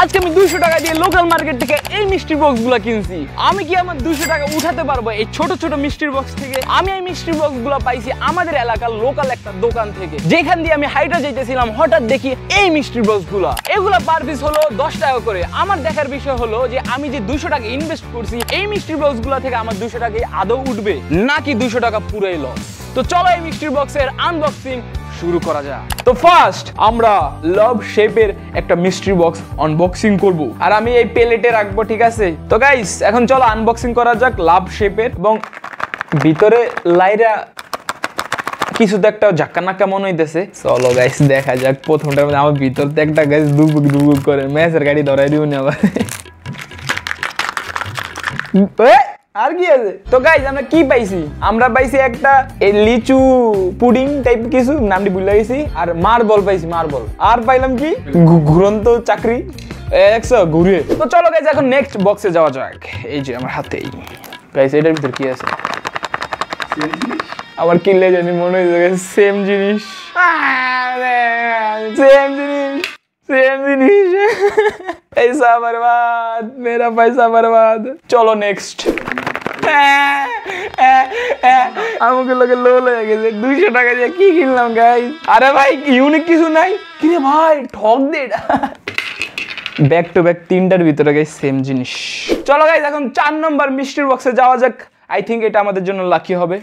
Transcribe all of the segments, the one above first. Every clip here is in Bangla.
আজকে আমি 200 টাকা দিয়ে লোকাল মার্কেট থেকে এই মিষ্টির বক্সগুলো কিনছি। আমি কি আমার 200 টাকা উঠাতে পারবো এই ছোট ছোট মিষ্টির বক্স থেকে? আমি এই মিষ্টির বক্সগুলো পাইছি আমাদের এলাকার লোকাল একটা দোকান থেকে, যেখান দিয়ে আমি হাইটা যাইতেছিলাম, হঠাৎ দেখি এই মিষ্টির বক্সগুলো। এগুলা পার পিস হলো 10 টাকা করে। আমার দেখার বিষয় হলো যে আমি যে 200 টাকা ইনভেস্ট করছি এই মিষ্টির বক্সগুলো থেকে আমার 200 টাকা আদৌ উঠবে নাকি 200 টাকা পুরোই লস। তো চলো এই মিষ্টির বক্সের আনবক্সিং শুরু করা যাক। তো ফার্স্ট আমরা লাভ শেপের একটা মিস্ট্রি বক্স আনবক্সিং করব, আর আমি এই প্লেটে রাখবো, ঠিক আছে? তো গাইস এখন চলো আনবক্সিং করা যাক লাভ শেপের। এবং ভিতরে লাইরা কিছু তো একটা ঝাক্কা নাক্কা মনে হইতেছে। চলো গাইস দেখা যাক। প্রথমটার মধ্যে আমার ভিতর তো একটা গাইস দুবুক দুবুক করে ম্যাচের গাড়ি ধরাই দিও না আবার। আর কি আছে? তো গাইস আমরা কি পাইছি? আমরা পাইছি একটা এই লিচু পুডিং টাইপ কিছু, নামটি ভুলে গেছি। আর মার্বল পাইছি, মার্বল। আর পাইলাম কি ঘুরন্ত চাকরি 100 ঘুরে। তো চলো গাইস এখন নেক্সট বক্সে যাওয়া যাক। এই যে আমার হাতেই গাইস, এটার ভিতর কি আছে? আমার কিনলে জানি মনে হয়েছে সেম জিনিস, সেম জিনিস, সেম জিনিস। पैसा बर्बाद, मेरा पैसा बर्बाद। चलो नेक्स्ट। আমাকে লোকে লোল হয়ে গেছে 200 টাকা দিয়ে কি কিনলাম গাইস। আরে ভাই ইউনিক কিছু নাই কি রে ভাই, ঠক দে এটা। ব্যাক টু ব্যাক তিনটার ভিতরে গাইস সেম জিনিস। চলো গাইস এখন 4 নম্বর মিষ্টির বক্সে যাওয়া যাক। আই থিংক এটা আমাদের জন্য লাকি হবে।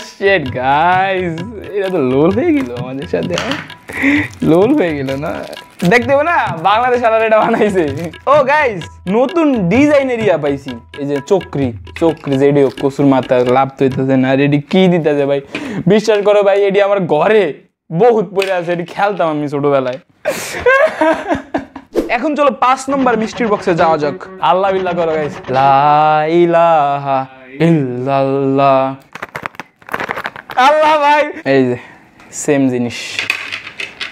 শিট গাইস, এটা তো লোল হয়ে গেল আমাদের সাথে, লোল হয়ে গেল না? দেখতে হবে না, বাংলাদেশ আর এটা বানাইছে। ও গাইস নতুন ডিজাইনের ইয়া পাইছি, এই যে চক্রি, চক্রি যেডি কসুর মাথা লাভ তো হইতেছে না। রেডি কি দিতেছে ভাই, বিশ্বাস করো ভাই এডি আমার ঘরে বহুত পড়ে আছে, এডি খেলতাম আমি ছোটবেলায়। এখন চলো 5 নম্বর মিষ্টির বক্সে যাওয়া যাক। আল্লাহ বিল্লাহ করো গাইস, লা ইলাহা ইল্লাল্লাহ। আল্লাহ ভাই, এই যে সেম জিনিস।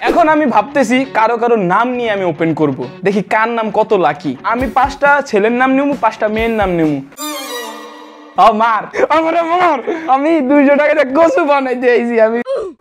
এখন আমি ভাবতেছি কারো কারো নাম নিয়ে আমি ওপেন করব, দেখি কার নাম কত লাকি। আমি 5টা ছেলের নাম নেবো, 5টা মেয়ের নাম নেবো। আমার আমি 200 টাকা দিয়ে কচু বানাইতে আইছি। আমি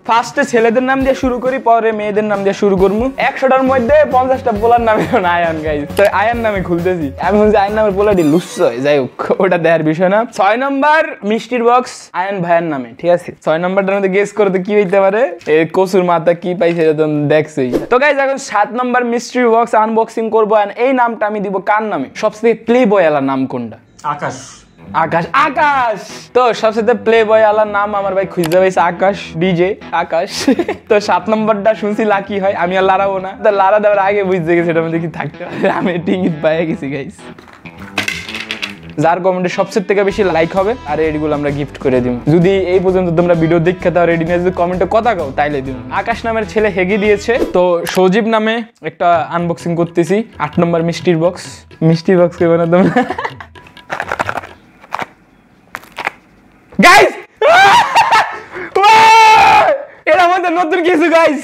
ফার্স্টে ছেলেদের নাম দিয়ে শুরু করি, পরে মেয়েদের নাম দিয়ে শুরু করবো। 100টার মধ্যে 50টা পোলার নামে আয়ান গাইস, তো আয়ান নামে খুলতেছি। আমি বলছি আয়ান নামের পোলাটি লুচ্ছয়, যাই হোক ওটা দেখার বিষয় না। 6 নম্বর মিষ্টির বক্স আয়ান ভাইয়ের নামে, ঠিক আছে? 6 নম্বরটার মধ্যে গেস করতে কি হইতে পারে? এই কচুর মাথা কি পাইছে এটা তো দেখছই। তো গাইস এখন 7 নম্বর মিষ্টির বক্স আনবক্সিং করবো। এই নামটা আমি দিব কার নামে? সবচেয়ে প্লে বয় আলার নাম কোনটা? আকাশ। আকাশ, আকাশ। তো সবচেয়ে প্লে বয় আলার নাম আমার ভাই খুঁজতে পাইছে আকাশ, ডিজে আকাশ। তো 7 নম্বরটা শুনছি লাকি হয়, আমি আর লারাবো না। তো লারা দেওয়ার আগে বুঝতে গেছি এটার মধ্যে কি থাকতে পারে। আমি টিঙ্গিত পাইয়া গেছি গাইস। যার কমেন্টে সবচেয়ে থেকে বেশি লাইক হবে আর এগুলো আমরা গিফট করে দিব। যদি এই পর্যন্ত তোমরা ভিডিও দেখতে তাও রেডি নিয়ে যদি কমেন্টে কথা কও তাইলে দিব। আকাশ নামের ছেলে হেগে দিয়েছে। তো সজীব নামে একটা আনবক্সিং করতেছি 8 নম্বর মিষ্টির বক্স। মিষ্টির বক্স কে বানা তোমরা গাইস? এর মধ্যে নতুন কিছু গাইস।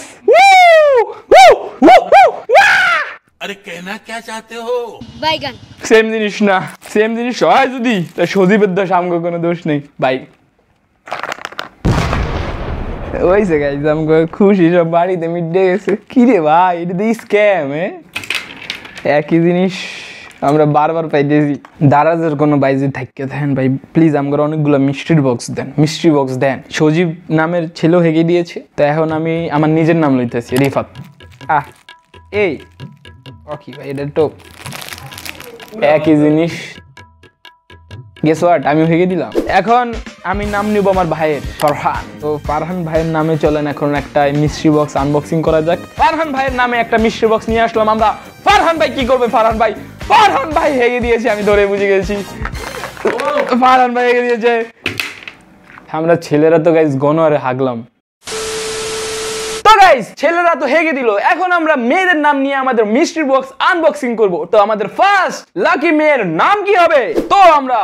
अरे कहना क्या चाहते हो? বাইগান। সেম জিনিস না, সেম জিনিস হয় যদি সজীবের দোষ, আমগো কোনো দোষ নেই ভাই। ওইসে গাইস আমগো খুশি সব বাড়িতে মিটে গেছে। কি রে ভাই এটা তো স্ক্যাম। একই জিনিস আমরা বারবার পাইতেছি। দারাজের কোনো বাইজি থাকতে থাকেন ভাই প্লিজ আমাকে অনেকগুলো মিষ্টির বক্স দেন, মিষ্টি বক্স দেন। সজীব নামের ছেলেও হেগে দিয়েছে, তো এখন আমি আমার নিজের নাম লইতেছি রিফাত। এই ওকে ভাই এটা তো একই জিনিস। গেস হোয়াট, আমিও হেগে দিলাম। এখন আমি নাম নিব আমার ভাইয়ের, ফারহান। তো ফারহান ভাইয়ের নামে চলেন এখন একটা মিষ্টি বক্স আনবক্সিং করা যাক। ফারহান ভাইয়ের নামে একটা মিষ্টি বক্স নিয়ে আসলাম আমরা। ফারহান ভাই কি করবে? ফারহান ভাই, ফারহান ভাই হেগে দিয়েছে, আমি ধরে বুঝে গেছি ফারহান ভাই হেগে দিয়েছে। আমরা ছেলেরা তো গাইস গণহারে হাগলাম। তো গাইস ছেলেরা তো হেগে দিল, এখন আমরা মেয়েদের নাম নিয়ে আমাদের মিষ্টির বক্স আনবক্সিং করব। তো আমাদের ফার্স্ট লাকি মেয়ের নাম কি হবে? তো আমরা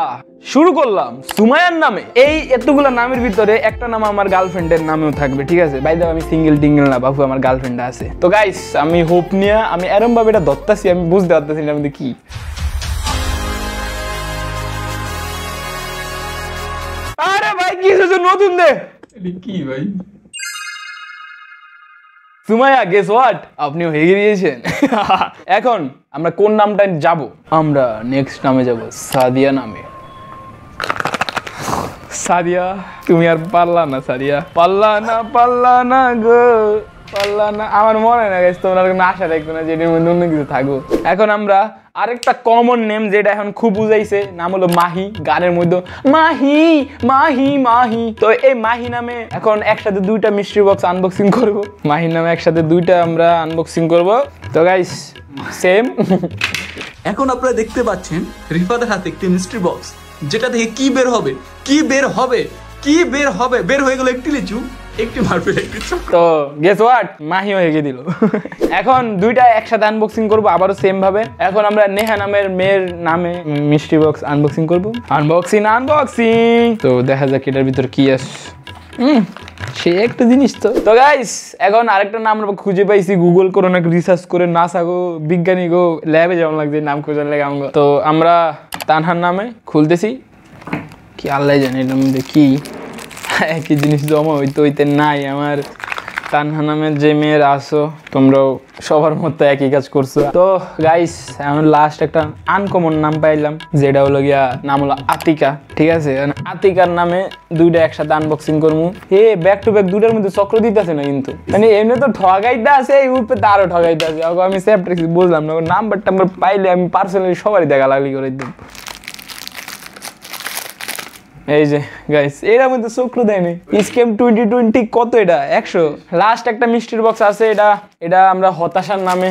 শুরু করলাম সুমাইয়ার নামে। এই এতগুলো নামের ভিতরে একটা নাম আমার গার্লফ্রেন্ডের নামেও থাকবে, ঠিক আছে? বাই দ্য ওয়ে আমি সিঙ্গেল টিঙ্গেল না বাবু, আমার গার্লফ্রেন্ড আছে। তো গাইস আমি হোপ নিয়ে আমি এরম ভাবে এটা ধরতাছি, আমি বুঝতে পারতেছি না আমি কি। আরে ভাই কিছু নতুন দে, কি ভাই সুমাইয়া গেস হোয়াট, আপনিও হেগে দিয়েছেন। এখন আমরা কোন নামটা যাব? আমরা নেক্সট নামে যাব সাদিয়া নামে। সাদিয়া তুমি আর পারলা না, সাদিয়া পারলা না গো, পারলা না। আমার মনে না গেছে তোমরা আশা রাখতো না যে এটার মধ্যে অন্য কিছু থাকো। এখন আমরা আরেকটা কমন নেম যেটা এখন খুব বুঝাইছে, নাম হলো মাহি। গানের মধ্যে মাহি মাহি মাহি, তো এই মাহি নামে এখন একসাথে 2টা মিস্ট্রি বক্স আনবক্সিং করব। মাহি নামে একসাথে 2টা আমরা আনবক্সিং করব। তো গাইস সেম। এখন আপনারা দেখতে পাচ্ছেন রিফাতের হাতে একটি মিস্ট্রি বক্স, যেটা থেকে কি বের হবে, বের হয়ে গেল একটি লিচু, একটি মার্বেল, একটি চক্র। তো গেস হোয়াট, মাহি হয়ে দিল। এখন 2টা একসাথে আনবক্সিং করব আবারও সেম ভাবে। এখন আমরা নেহা নামের মেয়ের নামে মিস্ট্রি বক্স আনবক্সিং করব। আনবক্সিং। তো দেখা যাক এটার ভিতর কি আছে। সে একটা জিনিস। তো গাইস এখন আরেকটা নাম আমরা খুঁজে পাইছি, গুগল করে অনেক রিসার্চ করে, নাসা গো বিজ্ঞানী গো ল্যাবে যেমন লাগছে নাম খোঁজার লাগে আমাকে। তো আমরা তানহার নামে খুলতেছি। কি আল্লাহ জানে এটার মধ্যে কি একই জিনিস জমা হইতে নাই। আমার তানহা নামের যে মেয়েরা আসো তোমরাও সবার মতো একই কাজ করছো। তো গাইস এখন লাস্ট একটা আনকমন নাম পাইলাম, যেটা হলো গিয়া নাম হলো আতিকা। ঠিক আছে, আতিকার নামে 2টা একসাথে আনবক্সিং করবো। ব্যাক টু ব্যাক 2টার মধ্যে চক্র দিতেছে না কিন্তু, মানে এমনি তো ঠগাইতে আছে, এই উপরে তারও ঠগাইতে আছে। আমি সেফট বুঝলাম না, নাম্বার টাম্বার পাইলে আমি পার্সোনালি সবারই দেখা লাগলি করে দিই। এই যে গাইস এর মধ্যে চক্র দেয়নি। স্ক্যাম 2020 কত, এটা 100। লাস্ট একটা মিস্ট্রি বক্স আছে, এটা আমরা হতাশার নামে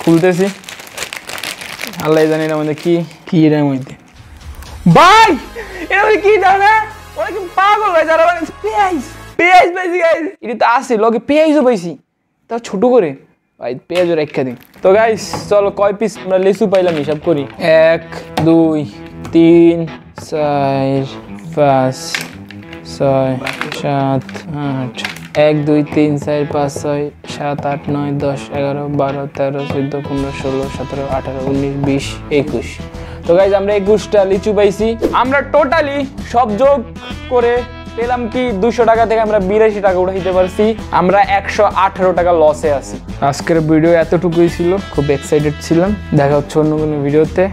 খুলতেছি। আল্লাহ জানি এর মধ্যে কি এর মধ্যে। ভাই এর মধ্যে কি জানে, ওরা কি পাগল হয়ে যারা পেঁয়াজ পাইছি গাইস। এটা তো আছে লগে পেঁয়াজও পাইছি, তাও ছোট করে ভাই পেঁয়াজও রেখা দিন। তো গাইস চলো কয় পিস আমরা লিচু পাইলাম হিসাব করি। 1 2 3 4 5 6 7 8 1 2 3 4 5 6 7 8 9 10 11 12 13 14 15 16 17 18 19 20 21। তো গাইজ আমরা 21টা লিচু পাইছি। আমরা টোটালি সব যোগ করে পেলাম কি 200 টাকা থেকে আমরা 82 টাকা উঠাইতে পারছি। আমরা 118 টাকা লসে আছি। আজকের ভিডিও এতটুকুই ছিল, খুব এক্সাইটেড ছিলাম। দেখা হচ্ছে অন্য কোনো ভিডিওতে।